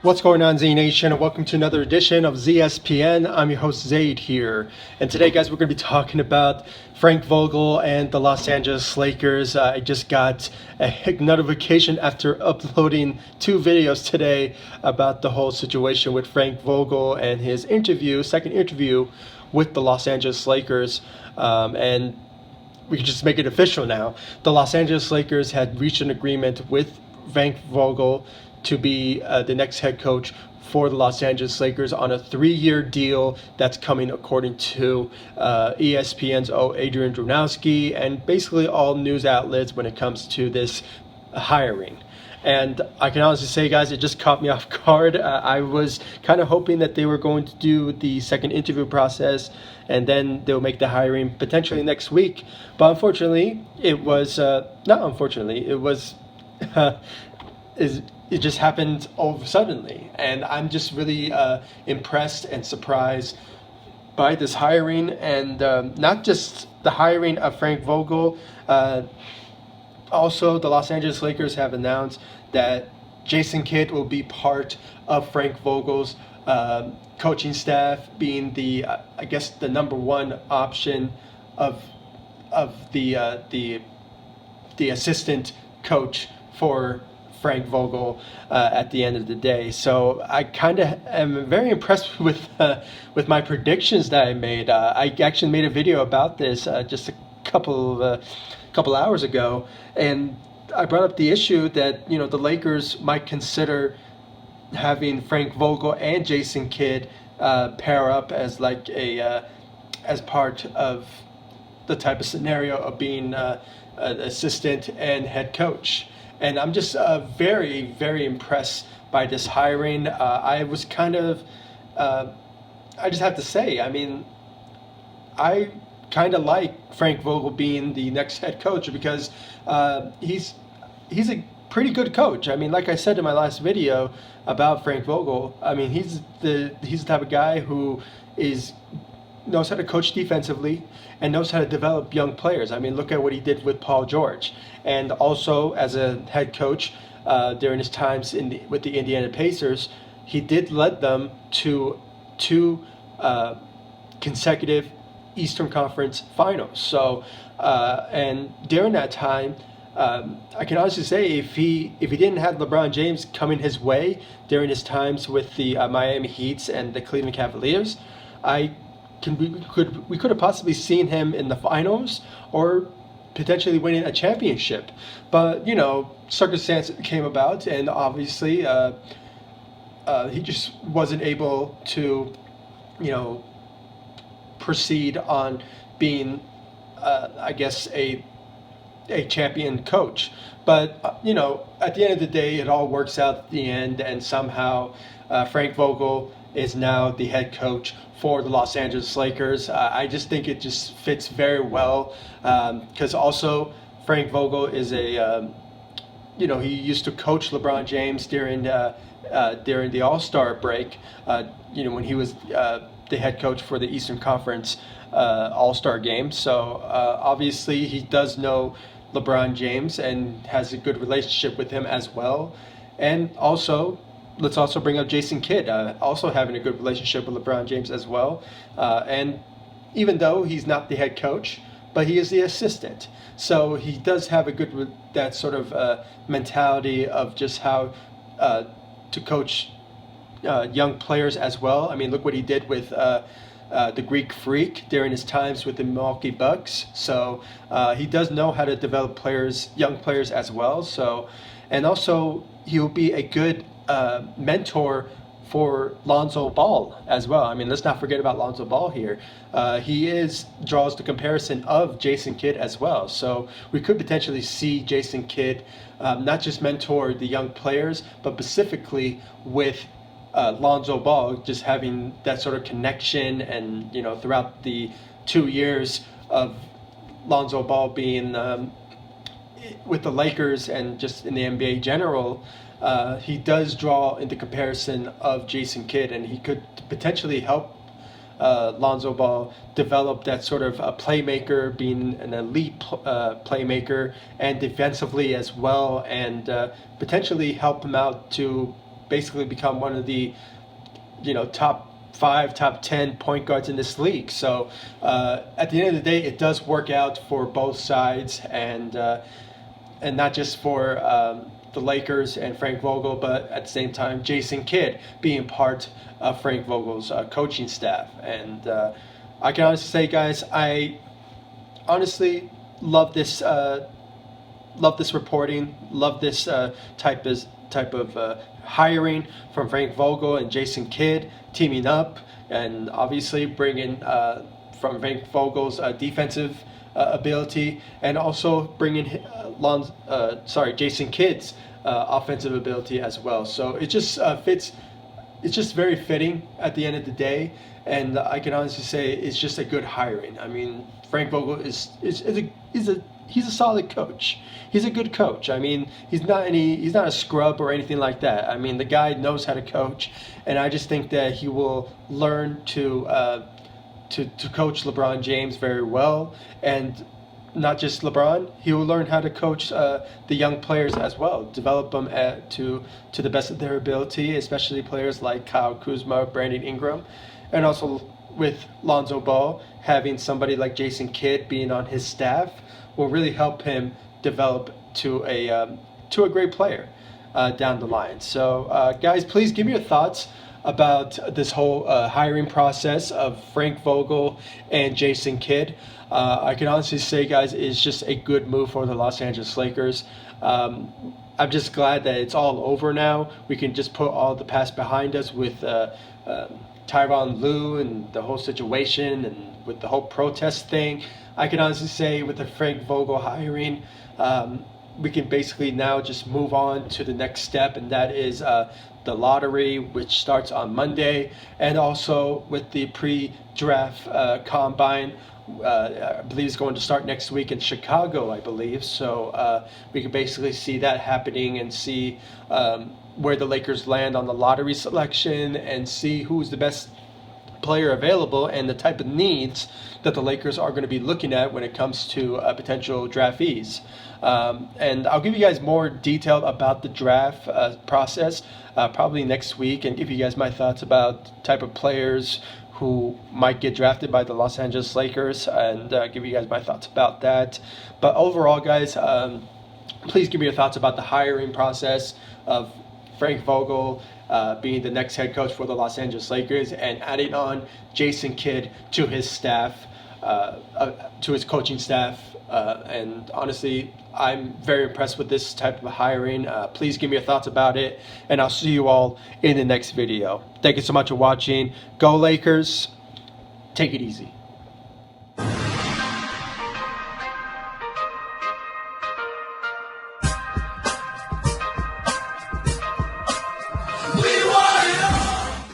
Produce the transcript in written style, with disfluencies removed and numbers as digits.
What's going on, Z Nation, and welcome to another edition of ZSPN. I'm your host, Zaid here. And today, guys, we're going to be talking about Frank Vogel and the Los Angeles Lakers. I just got a notification after uploading 2 videos today about the whole situation with Frank Vogel and his second interview with the Los Angeles Lakers. And we can just make it official now. The Los Angeles Lakers had reached an agreement with Frank Vogel to be the next head coach for the Los Angeles Lakers on a 3-year deal that's coming according to ESPN's Adrian and basically all news outlets when it comes to this hiring. And I can honestly say, guys, it just caught me off guard. I was kind of hoping that they were going to do the second interview process and then they'll make the hiring potentially next week. But unfortunately, it was it just happened all suddenly, and I'm just really impressed and surprised by this hiring, and not just the hiring of Frank Vogel. Also, the Los Angeles Lakers have announced that Jason Kidd will be part of Frank Vogel's coaching staff, being the number one option of the assistant coach for Frank Vogel at the end of the day. So I kind of am very impressed with my predictions that I made. I actually made a video about this just a couple hours ago, and I brought up the issue that the Lakers might consider having Frank Vogel and Jason Kidd pair up as like as part of the type of scenario of being an assistant and head coach. And I'm just very, very impressed by this hiring. I was I just have to say, I mean, I kind of like Frank Vogel being the next head coach because he's a pretty good coach. I mean, like I said in my last video about Frank Vogel, I mean, he's the type of guy who knows how to coach defensively and knows how to develop young players. I mean, look at what he did with Paul George. And also, as a head coach during his times with the Indiana Pacers, he did lead them to 2 consecutive Eastern Conference Finals. So, and during that time, I can honestly say if he didn't have LeBron James coming his way during his times with the Miami Heats and the Cleveland Cavaliers, we could have possibly seen him in the finals or potentially winning a championship. But circumstance came about, and obviously he just wasn't able to proceed on being a champion coach. But at the end of the day, it all works out at the end, and somehow Frank Vogel is now the head coach for the Los Angeles Lakers. I just think it just fits very well because also Frank Vogel is he used to coach LeBron James during the All-Star break, when he was the head coach for the Eastern Conference All-Star game. So obviously he does know LeBron James and has a good relationship with him as well. And also, let's also bring up Jason Kidd, also having a good relationship with LeBron James as well. And even though he's not the head coach, but he is the assistant. So he does have that sort of mentality of just how to coach young players as well. I mean, look what he did with the Greek Freak during his times with the Milwaukee Bucks. So he does know how to develop young players as well. So, and also he'll be a good mentor for Lonzo Ball as well. I mean, let's not forget about Lonzo Ball here. He draws the comparison of Jason Kidd as well. So we could potentially see Jason Kidd not just mentor the young players, but specifically with Lonzo Ball, just having that sort of connection. And throughout the 2 years of Lonzo Ball being with the Lakers and just in the NBA general, he does draw into comparison of Jason Kidd, and he could potentially help Lonzo Ball develop that sort of a playmaker, being an elite playmaker, and defensively as well, and potentially help him out to basically become one of the, top 5, top 10 point guards in this league. So at the end of the day, it does work out for both sides, and not just for the Lakers and Frank Vogel, but at the same time, Jason Kidd being part of Frank Vogel's coaching staff. And I can honestly say, guys, I honestly love this reporting, love this type of hiring from Frank Vogel and Jason Kidd teaming up, and obviously bringing from Frank Vogel's defensive ability, and also bringing Jason Kidd's offensive ability as well. So it just fits. It's just very fitting at the end of the day, and I can honestly say it's just a good hiring. I mean, Frank Vogel he's a solid coach. He's a good coach. I mean, he's not a scrub or anything like that. I mean, the guy knows how to coach, and I just think that he will learn to coach LeBron James very well, and not just LeBron. He will learn how to coach the young players as well, develop them to the best of their ability, especially players like Kyle Kuzma, Brandon Ingram, and also with Lonzo Ball, having somebody like Jason Kidd being on his staff will really help him develop to a great player down the line. So guys, please give me your thoughts about this whole hiring process of Frank Vogel and Jason Kidd. I can honestly say, guys, it's just a good move for the Los Angeles Lakers. I'm just glad that it's all over now. We can just put all the past behind us with Tyronn Lue and the whole situation, and with the whole protest thing. I can honestly say with the Frank Vogel hiring, we can basically now just move on to the next step, and that is the lottery, which starts on Monday, and also with the pre-draft combine. I believe it's going to start next week in Chicago, I believe. So we can basically see that happening, and see where the Lakers land on the lottery selection, and see who's the best player available and the type of needs that the Lakers are going to be looking at when it comes to potential draftees. And I'll give you guys more detail about the draft process probably next week, and give you guys my thoughts about type of players who might get drafted by the Los Angeles Lakers, and give you guys my thoughts about that. But overall, guys, please give me your thoughts about the hiring process of Frank Vogel being the next head coach for the Los Angeles Lakers, and adding on Jason Kidd to his staff, to his coaching staff. And honestly, I'm very impressed with this type of hiring. Please give me your thoughts about it, and I'll see you all in the next video. Thank you so much for watching. Go Lakers. Take it easy.